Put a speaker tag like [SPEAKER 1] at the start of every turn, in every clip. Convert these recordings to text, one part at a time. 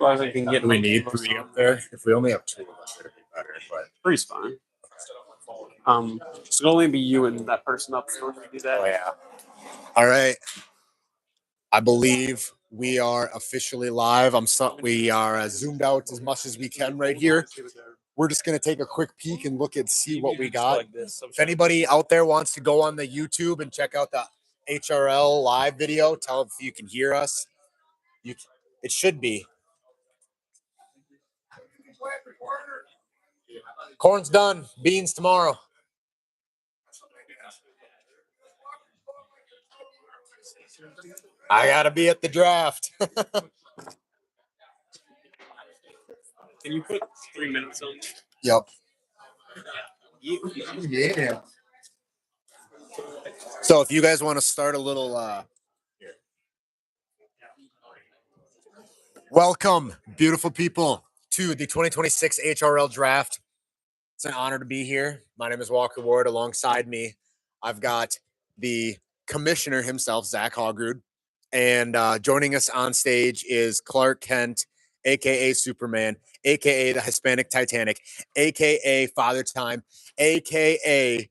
[SPEAKER 1] I think we can get.
[SPEAKER 2] Do we need 3 up there? If we only have 2 of us, it'd be better. But
[SPEAKER 1] 3's fine. So it'll only be you and that person up. So we do that.
[SPEAKER 2] oh yeah. All right. I believe we are officially live. We are zoomed out as much as we can right here. We're just going to take a quick peek and look and see what we got. If anybody out there wants to go on the YouTube and check out the HRL live video, tell them if you can hear us. It should be. Corn's done. Beans tomorrow. I got to be at the draft.
[SPEAKER 1] Can you put 3 minutes on?
[SPEAKER 2] Yep.
[SPEAKER 1] Yeah.
[SPEAKER 2] So if you guys want to start a little here. Welcome, beautiful people, to the 2026 HRL draft. It's an honor to be here. My name is Walker Ward. Alongside me, I've got the commissioner himself, Zach Hogrud. And joining us on stage is Clark Kent, a.k.a. Superman, a.k.a. the Hispanic Titanic, a.k.a. Father Time, a.k.a.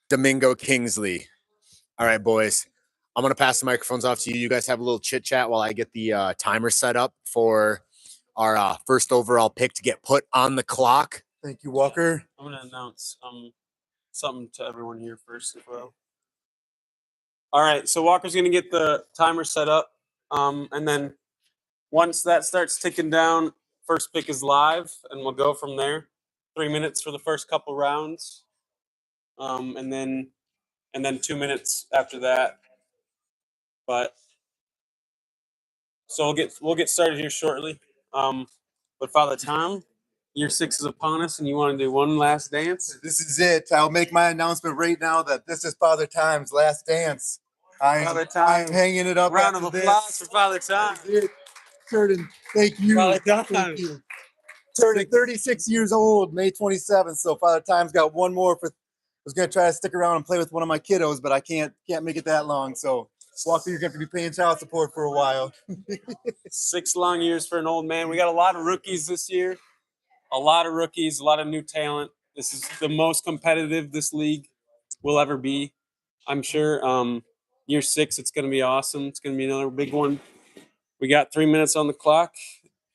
[SPEAKER 2] Domingo Kingsley. All right, boys. I'm going to pass the microphones off to you. You guys have a little chit-chat while I get the timer set up for our first overall pick to get put on the clock.
[SPEAKER 3] Thank you, Walker.
[SPEAKER 1] I'm going to announce something to everyone here first as well. All right, so Walker's going to get the timer set up. And then once that starts ticking down, first pick is live, and we'll go from there. 3 minutes for the first couple rounds. And then 2 minutes after that. But so we'll get started here shortly. But Father Tom, year 6 is upon us, and you want to do one last dance?
[SPEAKER 3] This is it. I'll make my announcement right now that this is Father Time's last dance.
[SPEAKER 1] Father Time.
[SPEAKER 3] I'm hanging it up.
[SPEAKER 1] Round of applause for Father Time.
[SPEAKER 3] Turning, thank you.
[SPEAKER 1] Father Time.
[SPEAKER 3] Thank you. Turning 36 years old, May 27th. So Father Time's got one more. I was gonna try to stick around and play with one of my kiddos, but I can't make it that long. So Walker, you're gonna have to be paying child support for a while.
[SPEAKER 1] 6 long years for an old man. We got a lot of rookies this year. A lot of rookies, a lot of new talent. This is the most competitive this league will ever be, I'm sure. Year 6, it's going to be awesome. It's going to be another big one. We got 3 minutes on the clock.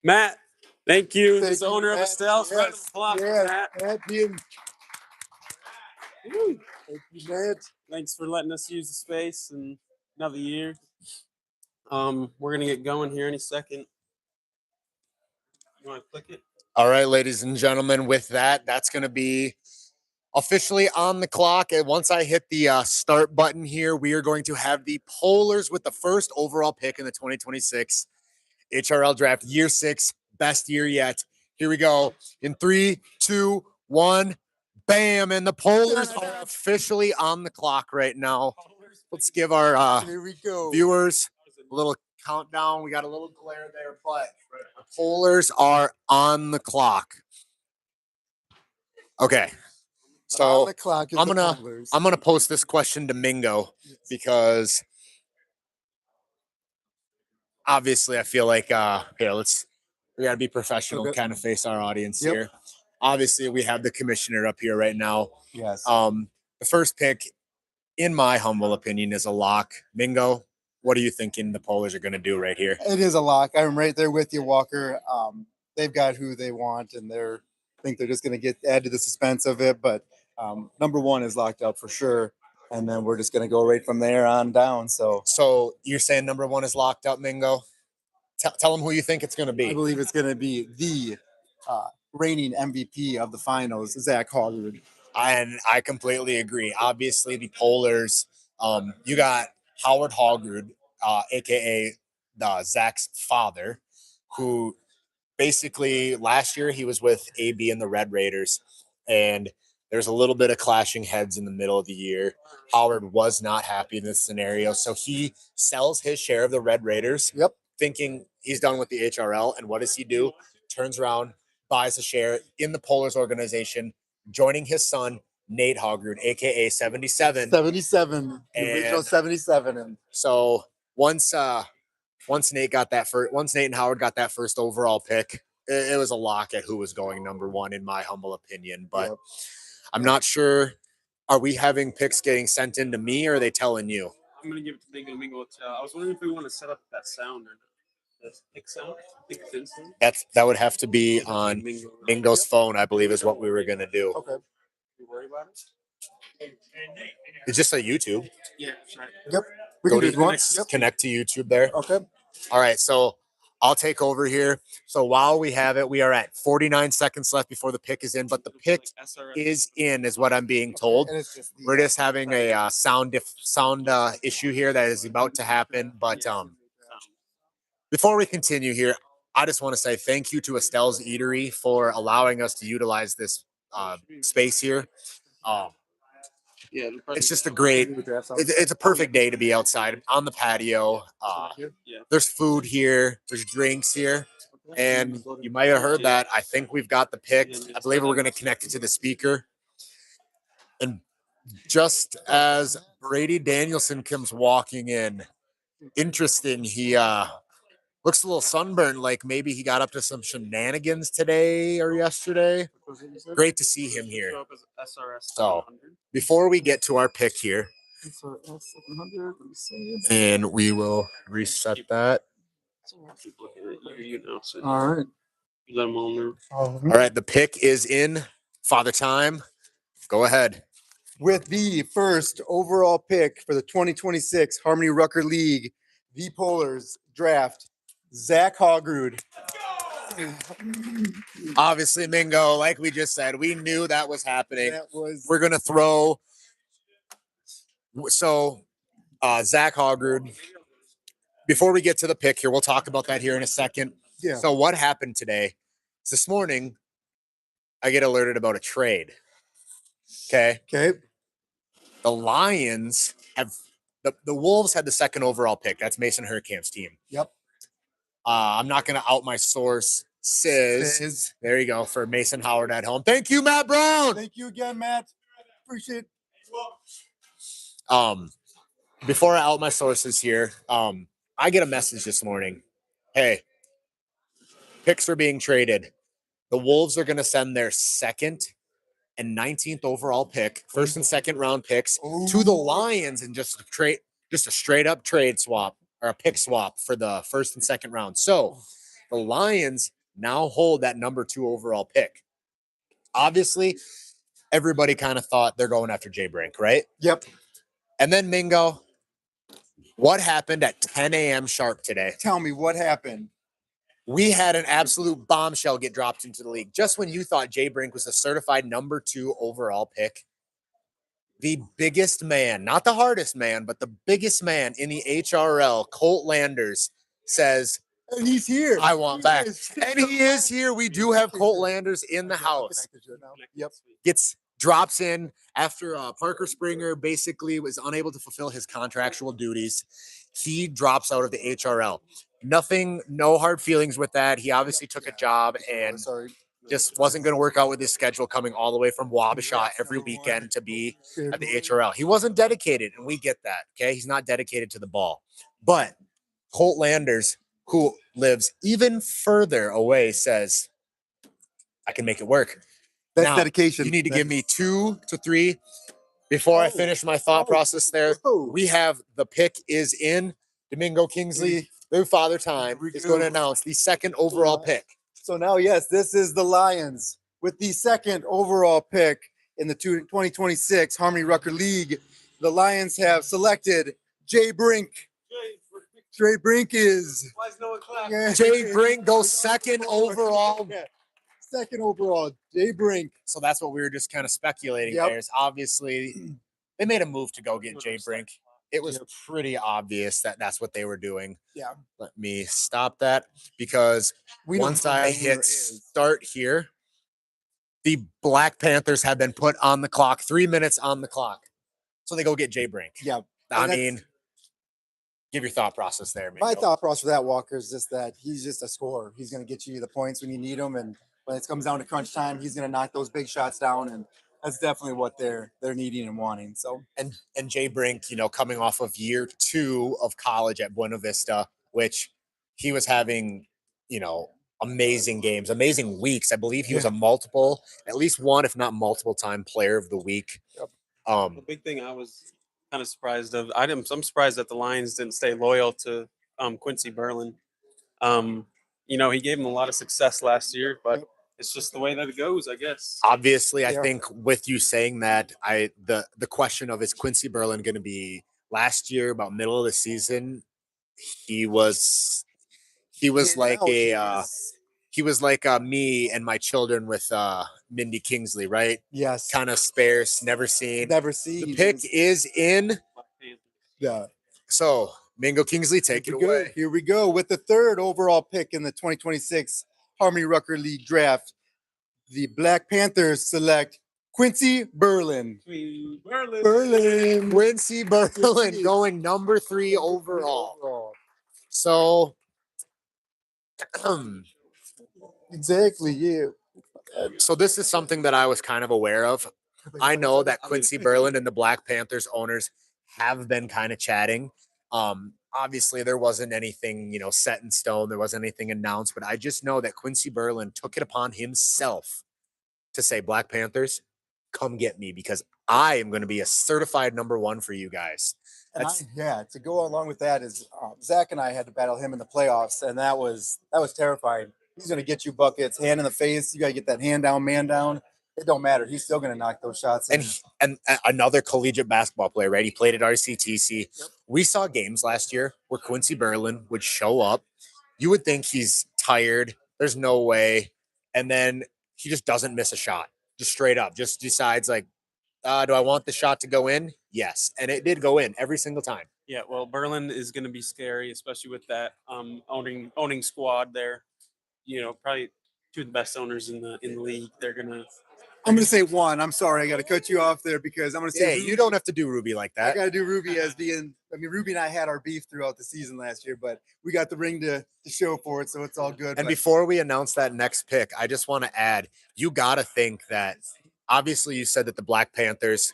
[SPEAKER 1] Matt, thank you. This is the owner of Estelle's. Round of applause for Matt.
[SPEAKER 3] Thank you, Matt.
[SPEAKER 1] Thanks for letting us use the space and another year. We're going to get going here any second. You want to click it?
[SPEAKER 2] All right, ladies and gentlemen, with that, that's going to be officially on the clock. And once I hit the start button here, we are going to have the Polars with the first overall pick in the 2026 HRL draft, year 6, best year yet. Here we go. In 3, 2, 1, bam. And the Polars are officially on the clock right now. Let's give our
[SPEAKER 3] Here we go.
[SPEAKER 2] viewers a little countdown. We got a little glare there, but the Polars are on the clock. Okay. So I'm gonna post this question to Mingo because obviously I feel like we gotta be professional, kind of face our audience here. Obviously, we have the commissioner up here right now.
[SPEAKER 3] Yes.
[SPEAKER 2] The first pick, in my humble opinion, is a lock. Mingo, what are you thinking the Polars are gonna do right here?
[SPEAKER 3] It is a lock. I'm right there with you, Walker. They've got who they want, and I think they're just gonna add to the suspense of it, but number 1 is locked up for sure, and then we're just going to go right from there on down.
[SPEAKER 2] So you're saying number 1 is locked up, Mingo? Tell them who you think it's going to be.
[SPEAKER 3] I believe it's going to be the reigning MVP of the finals, Zach Hogrud.
[SPEAKER 2] And I completely agree. Obviously, the Polars, you got Howard Hogrud, a.k.a. Zach's father, who basically last year he was with AB and the Red Raiders, and there's a little bit of clashing heads in the middle of the year. Howard was not happy in this scenario, so he sells his share of the Red Raiders, thinking he's done with the HRL. And what does he do? Turns around, buys a share in the Polars organization, joining his son, Nate Hogrud, a.k.a. 77.
[SPEAKER 3] 77, the original 77.
[SPEAKER 2] So once once Nate and Howard got that first overall pick, it was a lock at who was going number one, in my humble opinion. But I'm not sure. Are we having picks getting sent in to me, or are they telling you?
[SPEAKER 1] I'm gonna give it to Mingo. Mingo will tell. I was wondering if we want to set up that sound or not. That pick sound. Pick sound.
[SPEAKER 2] That would have to be on Mingo's phone, I believe, is what we were gonna do.
[SPEAKER 3] Okay.
[SPEAKER 1] You worry about it?
[SPEAKER 2] It's just a YouTube.
[SPEAKER 1] Yeah, that's right.
[SPEAKER 3] Yep. We
[SPEAKER 2] Go
[SPEAKER 3] can do
[SPEAKER 2] to
[SPEAKER 3] it once. Yep.
[SPEAKER 2] connect to YouTube there.
[SPEAKER 3] Okay.
[SPEAKER 2] All right, so I'll take over here. So while we have it, we are at 49 seconds left before the pick is in, but the pick is in, is what I'm being told.
[SPEAKER 3] And it's just
[SPEAKER 2] We're just having a sound issue here that is about to happen. But before we continue here, I just want to say thank you to Estelle's Eatery for allowing us to utilize this space here.
[SPEAKER 1] Yeah,
[SPEAKER 2] It's just a great, it's a perfect day to be outside on the patio. There's food here, there's drinks here, and you might have heard that. I think we've got the pick. I believe we're going to connect it to the speaker. And just as Brady Danielson comes walking in, interesting, he looks a little sunburned, like maybe he got up to some shenanigans today or yesterday. Great to see him here. So before we get to our pick here, and we will reset that.
[SPEAKER 3] All right.
[SPEAKER 1] Let them all know.
[SPEAKER 2] All right, the pick is in. Father Time, go ahead.
[SPEAKER 3] With the first overall pick for the 2026 Harmony Rucker League, the Polars draft Zach Hogrud.
[SPEAKER 2] Obviously, Mingo, like we just said, we knew that was happening. We're going to throw. So, Zach Hogrud, before we get to the pick here, we'll talk about that here in a second.
[SPEAKER 3] Yeah.
[SPEAKER 2] So what happened today? This morning, I get alerted about a trade. Okay. The Lions have the Wolves had the second overall pick. That's Mason Hurkamp's team.
[SPEAKER 3] Yep.
[SPEAKER 2] I'm not going to out my source. Says there you go for Mason Howard at home. Thank you, Matt Brown.
[SPEAKER 3] Thank you again, Matt. Appreciate
[SPEAKER 2] it. Before I out my sources here, I get a message this morning. Hey, picks are being traded. The Wolves are going to send their second and 19th overall pick, first and second round picks to the Lions and just a straight up trade swap or a pick swap for the first and second round. So the Lions now hold that number 2 overall pick. Obviously, everybody kind of thought they're going after Jay Brink, right?
[SPEAKER 3] Yep.
[SPEAKER 2] And then Mingo, what happened at 10 a.m. sharp today?
[SPEAKER 3] Tell me what happened.
[SPEAKER 2] We had an absolute bombshell get dropped into the league. Just when you thought Jay Brink was a certified number 2 overall pick, the biggest man, not the hardest man, but the biggest man in the HRL, Colt Landers, says,
[SPEAKER 3] and he's here.
[SPEAKER 2] I want back. And he is here. We do have Colt Landers in the house.
[SPEAKER 3] Yep.
[SPEAKER 2] Drops in after Parker Springer basically was unable to fulfill his contractual duties. He drops out of the HRL. No hard feelings with that. He obviously took a job and just wasn't going to work out with his schedule coming all the way from Wabasha every weekend to be at the HRL. He wasn't dedicated, and we get that, okay? He's not dedicated to the ball. But Colt Landers, who lives even further away, says, I can make it work.
[SPEAKER 3] That's
[SPEAKER 2] now,
[SPEAKER 3] dedication.
[SPEAKER 2] You need to give me 2 to 3 before I finish my thought process there. We have the pick is in. Domingo Kingsley, their Father Time, is going to announce the second overall pick.
[SPEAKER 3] So now, yes, this is the Lions with the second overall pick in the 2026 Harmony Rucker League. The Lions have selected Jay Brink. Jay Brink is.
[SPEAKER 2] Jay Brink goes second overall.
[SPEAKER 3] Second overall, Jay Brink.
[SPEAKER 2] So that's what we were just kind of speculating there. Is obviously they made a move to go get Jay Brink. It was pretty obvious that that's what they were doing.
[SPEAKER 3] Yeah.
[SPEAKER 2] Let me stop that because once I hit start here, the Black Panthers have been put on the clock, 3 minutes on the clock. So they go get Jay Brink.
[SPEAKER 3] Yeah.
[SPEAKER 2] I mean, give your thought process there, man.
[SPEAKER 3] My thought process for that, Walker, is just that he's just a scorer. He's going to get you the points when you need them. And when it comes down to crunch time, he's going to knock those big shots down. And that's definitely what they're needing and wanting. So
[SPEAKER 2] and Jay Brink, coming off of year 2 of college at Buena Vista, which he was having, amazing games, amazing weeks. I believe he was a multiple, at least one, if not multiple time player of the week.
[SPEAKER 3] Yep.
[SPEAKER 1] The big thing I was kind of surprised of, I'm surprised that the Lions didn't stay loyal to Quincy Berlin. He gave him a lot of success last year, but it's just the way that it goes, I guess.
[SPEAKER 2] Obviously, I think with you saying that, the question of is Quincy Berlin going to be last year about middle of the season? He was like me and my children with Mindy Kingsley, right?
[SPEAKER 3] Yes.
[SPEAKER 2] Kind of sparse, never seen.
[SPEAKER 3] Never seen.
[SPEAKER 2] The pick is in.
[SPEAKER 3] Yeah.
[SPEAKER 2] So Mingo Kingsley, take it away.
[SPEAKER 3] Here we go with the third overall pick in the 2026 Harmony Rucker League draft. The Black Panthers select Quincy Berlin.
[SPEAKER 2] Quincy Berlin going number 3 overall. So,
[SPEAKER 3] exactly, yeah.
[SPEAKER 2] So this is something that I was kind of aware of. I know that Quincy Berlin and the Black Panthers owners have been kind of chatting. Obviously, there wasn't anything, set in stone. There wasn't anything announced, but I just know that Quincy Berlin took it upon himself to say, Black Panthers, come get me because I am going to be a certified number 1 for you guys.
[SPEAKER 3] To go along with that is Zach and I had to battle him in the playoffs, and that was terrifying. He's going to get you buckets, hand in the face. You got to get that hand down, man down. It don't matter. He's still going to knock those shots in.
[SPEAKER 2] And another collegiate basketball player, right? He played at RCTC. Yep. We saw games last year where Quincy Berlin would show up. You would think he's tired. There's no way. And then he just doesn't miss a shot. Just straight up. Just decides like, do I want the shot to go in? Yes. And it did go in every single time.
[SPEAKER 1] Yeah, well, Berlin is going to be scary, especially with that owning squad there. Probably 2 of the best owners in the league.
[SPEAKER 3] I'm going to say 1. I'm sorry. I got to cut you off there because I'm going to say
[SPEAKER 2] Ruby. You don't have to do Ruby like that.
[SPEAKER 3] I got to do Ruby as being – Ruby and I had our beef throughout the season last year, but we got the ring to show for it, so it's all good.
[SPEAKER 2] And before we announce that next pick, I just want to add, you got to think that – obviously you said that the Black Panthers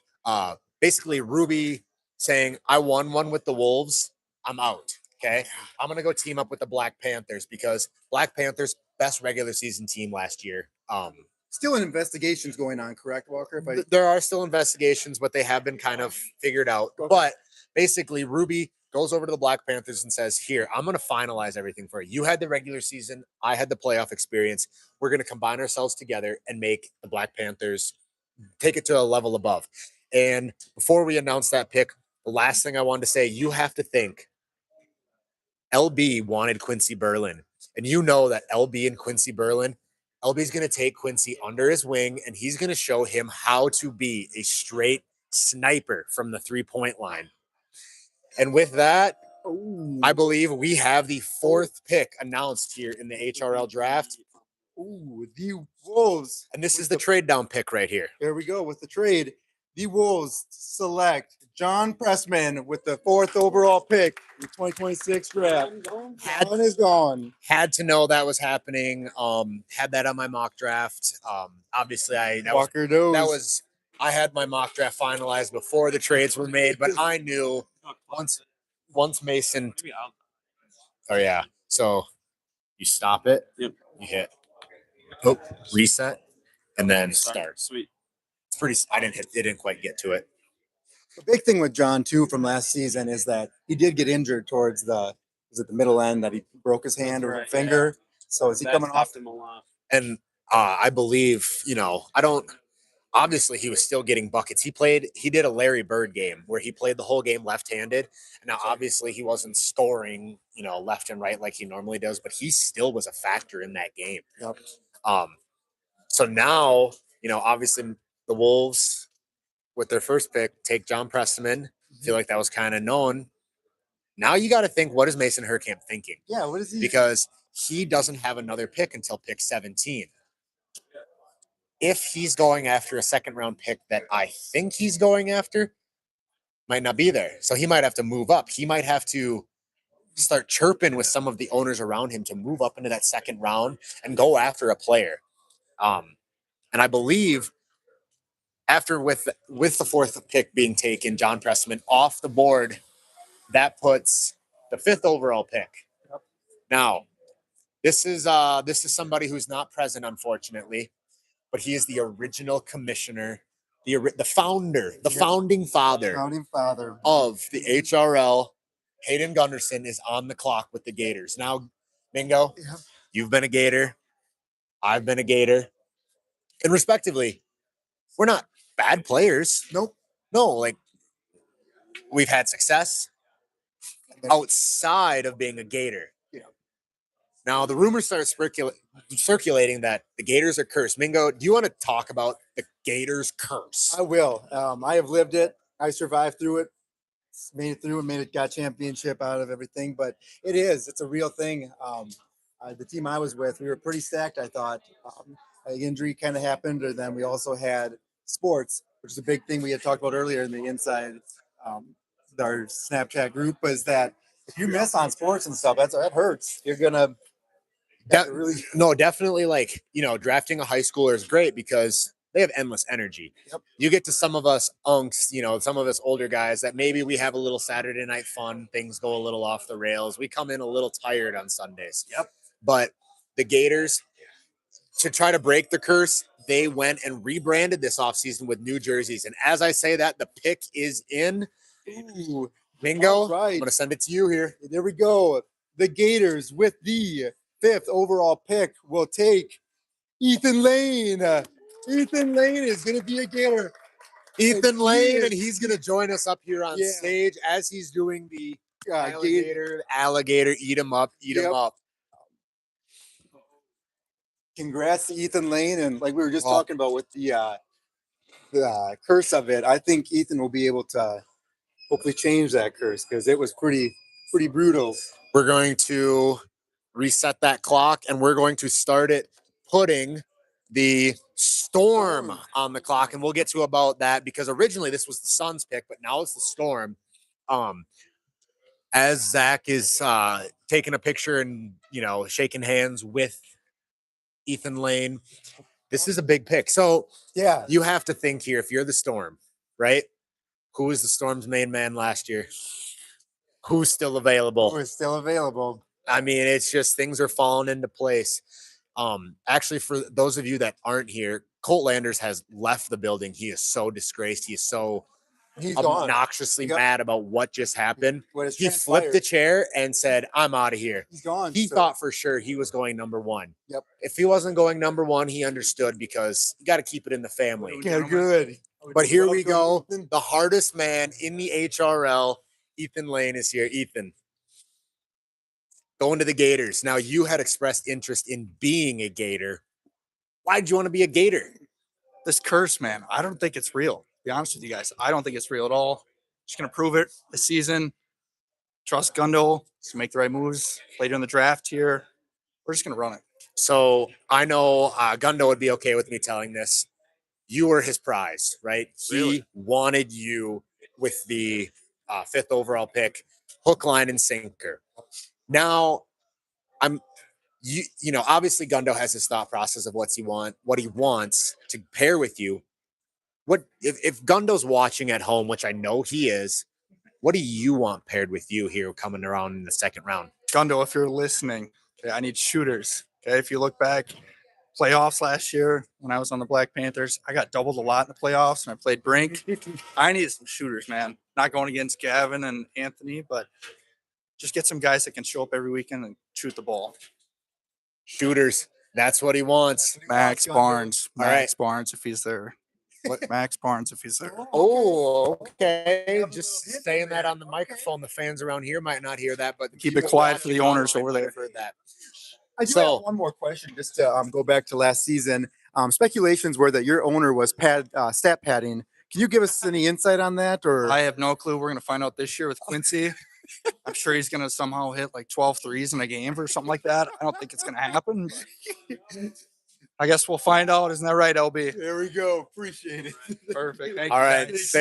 [SPEAKER 2] basically Ruby saying, I won one with the Wolves, I'm out. Okay. I'm going to go team up with the Black Panthers because Black Panthers, best regular season team last year.
[SPEAKER 3] Still in investigations going on, correct, Walker?
[SPEAKER 2] There are still investigations, but they have been kind of figured out. Okay. But basically, Ruby goes over to the Black Panthers and says, here, I'm going to finalize everything for you. You had the regular season. I had the playoff experience. We're going to combine ourselves together and make the Black Panthers take it to a level above. And before we announce that pick, the last thing I wanted to say, you have to think LB wanted Quincy Berlin. And you know that LB and Quincy Berlin, LB's going to take Quincy under his wing, and he's going to show him how to be a straight sniper from the 3-point line. And with that, I believe we have the 4th pick announced here in the HRL draft.
[SPEAKER 3] The Wolves.
[SPEAKER 2] And this is the trade down pick right here.
[SPEAKER 3] There we go with the trade. The Wolves select John Pressman with the 4th overall pick in the 2026 draft. John is gone.
[SPEAKER 2] Had to know that was happening. Had that on my mock draft. Obviously, I had my mock draft finalized before the trades were made, but I knew once Mason. Oh yeah. So you stop it.
[SPEAKER 1] Yep.
[SPEAKER 2] You hit. Reset, and then start.
[SPEAKER 1] Sweet.
[SPEAKER 2] It's pretty. It didn't quite get to it.
[SPEAKER 3] The big thing with John too from last season is that he did get injured towards the middle end, that he broke his hand or finger. Yeah. So is he coming off
[SPEAKER 1] him a lot?
[SPEAKER 2] And I believe, obviously he was still getting buckets. He did a Larry Bird game where he played the whole game left-handed. And now obviously he wasn't scoring, left and right like he normally does, but he still was a factor in that game.
[SPEAKER 3] Yep.
[SPEAKER 2] So now, obviously the Wolves with their first pick take John Pressman. I feel like that was kind of known. Now you got to think, what is Mason Herkamp thinking?
[SPEAKER 3] Yeah, what is he?
[SPEAKER 2] Because he doesn't have another pick until pick 17. If he's going after a second-round pick that I think he's going after, might not be there. So he might have to move up. He might have to start chirping with some of the owners around him to move up into that second round and go after a player. And I believe after with the 4th pick being taken, John Pressman off the board, that puts the 5th overall pick. Yep. Now, this is somebody who's not present, unfortunately, but he is the original commissioner, the founder, the founding father of the HRL. Hayden Gunderson is on the clock with the Gators. Now, Mingo, you've been a Gator. I've been a Gator. And respectively, we're not bad players.
[SPEAKER 3] Nope.
[SPEAKER 2] No, like we've had success outside of being a Gator.
[SPEAKER 3] Yeah.
[SPEAKER 2] Now, the rumors started circulating that the Gators are cursed. Mingo, do you want to talk about the Gators curse?
[SPEAKER 3] I will. I have lived it. I survived through it. Made it through and got a championship out of everything. But it's a real thing. The team I was with, we were pretty stacked, I thought. An injury kind of happened, and then we also had sports, which is a big thing we had talked about earlier in the inside our Snapchat group, was that if you miss on sports and stuff, that hurts. You're gonna
[SPEAKER 2] definitely. Like, drafting a high schooler is great because they have endless energy.
[SPEAKER 3] Yep.
[SPEAKER 2] You get to some of us unks, some of us older guys that maybe we have a little Saturday night fun. Things go a little off the rails. We come in a little tired on Sundays.
[SPEAKER 3] Yep.
[SPEAKER 2] But the Gators, to try to break the curse, they went and rebranded this offseason with new jerseys. And as I say that, the pick is in.
[SPEAKER 3] Ooh,
[SPEAKER 2] Bingo.
[SPEAKER 3] right.
[SPEAKER 2] I'm going to send it to you here.
[SPEAKER 3] There we go. The Gators with the 5th overall pick will take Ethan Lane. Ethan Lane is going to be a Gator.
[SPEAKER 2] Ethan Lane, and he's going to join us up here on stage as he's doing the alligator, eat him up, eat him up.
[SPEAKER 3] Congrats to Ethan Lane, and like we were just talking about with the curse of it, I think Ethan will be able to hopefully change that curse because it was pretty brutal.
[SPEAKER 2] We're going to reset that clock, and we're going to start it putting the Storm on the clock, and we'll get to about that because originally this was the Suns pick, but now it's the Storm. As Zach is taking a picture and shaking hands with Ethan Lane, this is a big pick. So you have to think here, if you're the Storm, right? Who was the Storm's main man last year? Who's still available?
[SPEAKER 3] Who is still available?
[SPEAKER 2] I mean, it's just things are falling into place. Actually, for those of you that aren't here, Colt Landers has left the building. He is so disgraced. He is so obnoxiously mad about what just happened. He flipped the chair and said, "I'm out of here."
[SPEAKER 3] He's gone.
[SPEAKER 2] He thought for sure he was going number one.
[SPEAKER 3] Yep.
[SPEAKER 2] If he wasn't going number one, he understood because you got to keep it in the family.
[SPEAKER 3] Yeah, good.
[SPEAKER 2] But here we go. The hardest man in the HRL, Ethan Lane, is here. Ethan, going to the Gators. Now, you had expressed interest in being a Gator. Why did you want to be a Gator?
[SPEAKER 4] This curse, man, I don't think it's real. To be honest with you guys, I don't think it's real at all. Just gonna prove it this season. Trust Gundo to make the right moves later in the draft here. We're just gonna run it.
[SPEAKER 2] So I know Gundo would be okay with me telling this. You were his prize, right?
[SPEAKER 4] Really?
[SPEAKER 2] He wanted you with the 5th overall pick, hook, line, and sinker. Now, obviously Gundo has his thought process of what he wants to pair with you. What if Gundo's watching at home, which I know he is, what do you want paired with you here coming around in the 2nd round?
[SPEAKER 4] Gundo, if you're listening, okay, I need shooters. Okay, if you look back, playoffs last year when I was on the Black Panthers, I got doubled a lot in the playoffs and I played Brink. I need some shooters, man. Not going against Gavin and Anthony, but just get some guys that can show up every weekend and shoot the ball.
[SPEAKER 2] Shooters. That's what he wants.
[SPEAKER 4] Max Barnes.
[SPEAKER 2] All right.
[SPEAKER 4] Max Barnes if he's there. Max Barnes if he's there.
[SPEAKER 2] Oh, okay. Just saying that on the microphone. The fans around here might not hear that, but
[SPEAKER 4] Keep it quiet for the owners over there.
[SPEAKER 2] Heard that.
[SPEAKER 3] I do have one more question just to go back to last season. Speculations were that your owner was stat padding. Can you give us any insight on that? Or
[SPEAKER 4] I have no clue. We're going to find out this year with Quincy. I'm sure he's going to somehow hit like 12 threes in a game or something like that. I don't think it's going to happen. I guess we'll find out. Isn't that right, LB?
[SPEAKER 3] There we go. Appreciate it.
[SPEAKER 4] Perfect. Thank
[SPEAKER 2] All
[SPEAKER 4] you.
[SPEAKER 2] right.
[SPEAKER 4] Guys.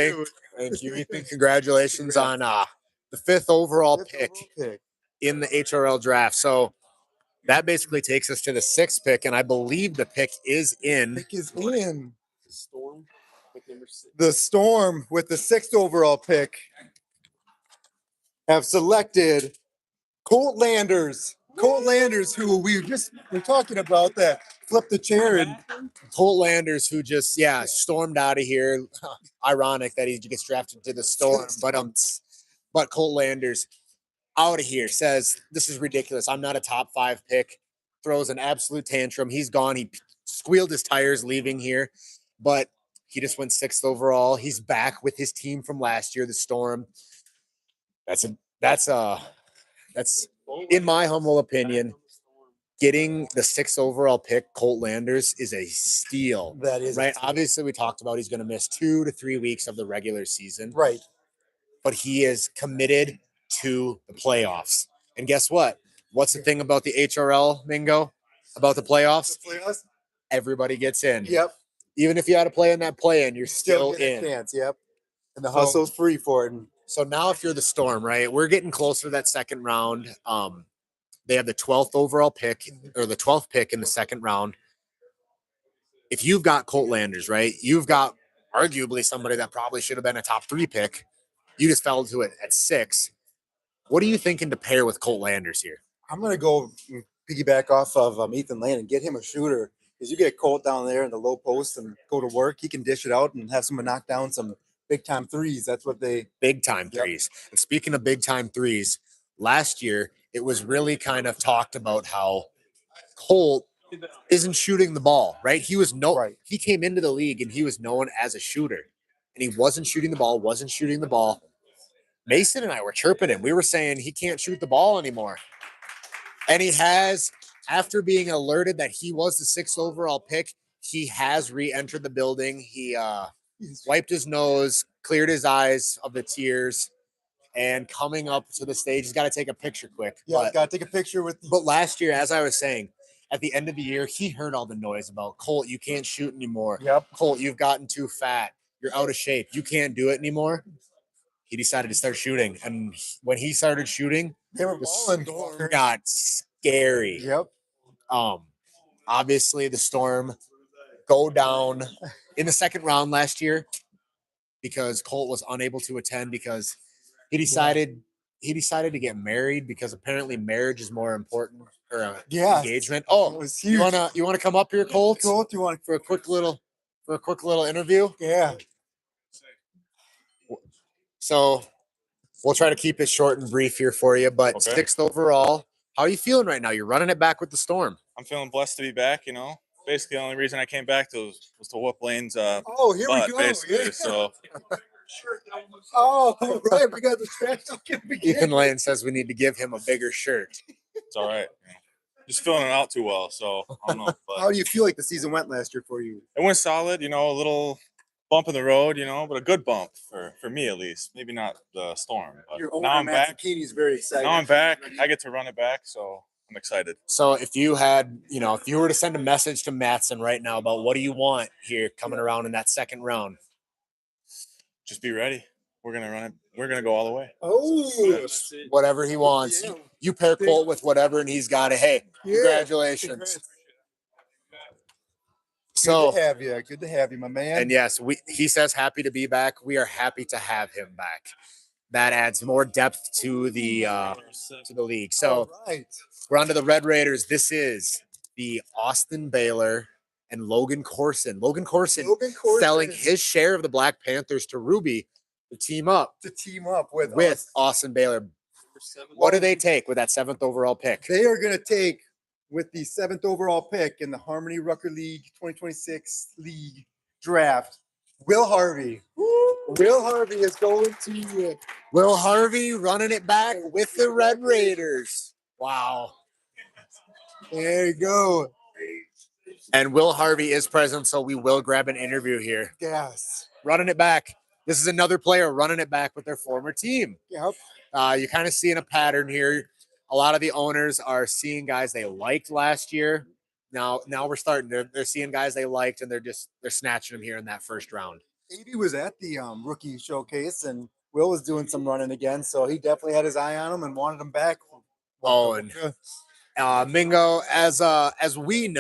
[SPEAKER 2] Thank you, Ethan. Congratulations on the 5th overall pick in the HRL draft. So that basically takes us to the 6th pick, and I believe the pick is in.
[SPEAKER 1] Storm with number 6.
[SPEAKER 3] The Storm with the 6th overall pick have selected Colt Landers Colt Landers, who we're talking about, that flipped the chair and
[SPEAKER 2] Colt Landers, who just stormed out of here. Ironic that he gets drafted to the Storm, but Colt Landers out of here says this is ridiculous. I'm not a top 5 pick. Throws an absolute tantrum. He's gone. He squealed his tires leaving here, but he just went 6th overall. He's back with his team from last year, the Storm. That's in my humble opinion, getting the 6th overall pick, Colt Landers, is a steal.
[SPEAKER 3] that is
[SPEAKER 2] Right. Obviously, we talked about he's going to miss 2 to 3 weeks of the regular season.
[SPEAKER 3] right.
[SPEAKER 2] But he is committed to the playoffs. And guess what? What's the thing about the HRL, Mingo? About the playoffs? Everybody gets in.
[SPEAKER 3] Yep.
[SPEAKER 2] Even if you had to play in that play-in, you're still
[SPEAKER 3] get a
[SPEAKER 2] in.
[SPEAKER 3] chance. Yep. And the hustle's free for it.
[SPEAKER 2] So now if you're the Storm, right, we're getting closer to that second round. They have the 12th overall pick, or the 12th pick in the second round. If you've got Colt Landers, right, you've got arguably somebody that probably should have been a top 3 pick. You just fell to it at 6. What are you thinking to pair with Colt Landers here?
[SPEAKER 3] I'm going to go piggyback off of Ethan Lane and get him a shooter. Because you get Colt down there in the low post and go to work, he can dish it out and have someone knock down some big time threes. That's what they
[SPEAKER 2] big time threes. And speaking of big time threes, last year it was really kind of talked about how Colt isn't shooting the ball, right? He came into the league and he was known as a shooter. And he wasn't shooting the ball. Mason and I were chirping him. We were saying he can't shoot the ball anymore. And he has, after being alerted that he was the 6th overall pick, he has re-entered the building. He wiped his nose, cleared his eyes of the tears, and coming up to the stage, he's got to take a picture quick.
[SPEAKER 3] Yeah, got to take a picture with.
[SPEAKER 2] But last year, as I was saying, at the end of the year, he heard all the noise about Colt, you can't shoot anymore.
[SPEAKER 3] Yep.
[SPEAKER 2] Colt, you've gotten too fat. You're out of shape. You can't do it anymore. He decided to start shooting. And when he started shooting,
[SPEAKER 3] The
[SPEAKER 2] Storm got scary.
[SPEAKER 3] Yep.
[SPEAKER 2] Obviously, the Storm go down in the second round last year because Colt was unable to attend because he decided to get married because apparently marriage is more important or engagement. Oh,
[SPEAKER 3] it was huge.
[SPEAKER 2] You wanna come up here, Colt?
[SPEAKER 3] Colt, you want
[SPEAKER 2] for a quick little interview?
[SPEAKER 3] Yeah.
[SPEAKER 2] So we'll try to keep it short and brief here for you, but 6th overall. How are you feeling right now? You're running it back with the Storm.
[SPEAKER 5] I'm feeling blessed to be back, Basically, the only reason I came back was to whoop Lane's
[SPEAKER 3] here
[SPEAKER 5] butt,
[SPEAKER 3] we go.
[SPEAKER 5] basically.
[SPEAKER 3] Yeah.
[SPEAKER 5] So
[SPEAKER 3] right. We got the trash talking again.
[SPEAKER 2] Ethan Lane says we need to give him a bigger shirt.
[SPEAKER 5] it's all right. Just filling it out too well, so I don't know. But
[SPEAKER 3] How do you feel like the season went last year for you?
[SPEAKER 5] it went solid, a little bump in the road, but a good bump for me at least. Maybe not the Storm, but
[SPEAKER 3] Your owner,
[SPEAKER 5] now I'm
[SPEAKER 3] Matt
[SPEAKER 5] back.
[SPEAKER 3] Zucchini's very excited.
[SPEAKER 5] Now I'm back. I get to run it back, so I'm excited.
[SPEAKER 2] So if you were to send a message to Mattson right now about what do you want here coming around in that second round?
[SPEAKER 5] Just be ready. We're gonna run it. We're gonna go all the way.
[SPEAKER 3] Oh,
[SPEAKER 2] Whatever he wants.
[SPEAKER 3] Yeah.
[SPEAKER 2] You pair Colt with whatever and he's got it. Hey, congratulations.
[SPEAKER 3] Congrats.
[SPEAKER 2] So
[SPEAKER 3] Good to have you. Good to have you, my man.
[SPEAKER 2] and yes, he says happy to be back. We are happy to have him back. That adds more depth to the league. So
[SPEAKER 3] All right.
[SPEAKER 2] we're on to the Red Raiders. This is the Austin Baylor and Logan Corson. Logan Corson selling his share of the Black Panthers to Ruby to team up
[SPEAKER 3] with
[SPEAKER 2] Austin Baylor. What do they take with that 7th overall pick?
[SPEAKER 3] They are going to take, with the 7th overall pick in the Harmony Rucker League 2026 League Draft, Will Harvey. Will Harvey is going to
[SPEAKER 2] Will Harvey running it back with the Red Raiders. Wow.
[SPEAKER 3] There you go.
[SPEAKER 2] And Will Harvey is present, so we will grab an interview here.
[SPEAKER 3] Yes.
[SPEAKER 2] Running it back. This is another player running it back with their former team.
[SPEAKER 3] Yep.
[SPEAKER 2] You're kind of seeing a pattern here. A lot of the owners are seeing guys they liked last year. Now we're starting. They're seeing guys they liked, and they're snatching them here in that first round.
[SPEAKER 3] AB was at the rookie showcase, and Will was doing some running again, so he definitely had his eye on him and wanted him back.
[SPEAKER 2] Oh, and Mingo, as we know.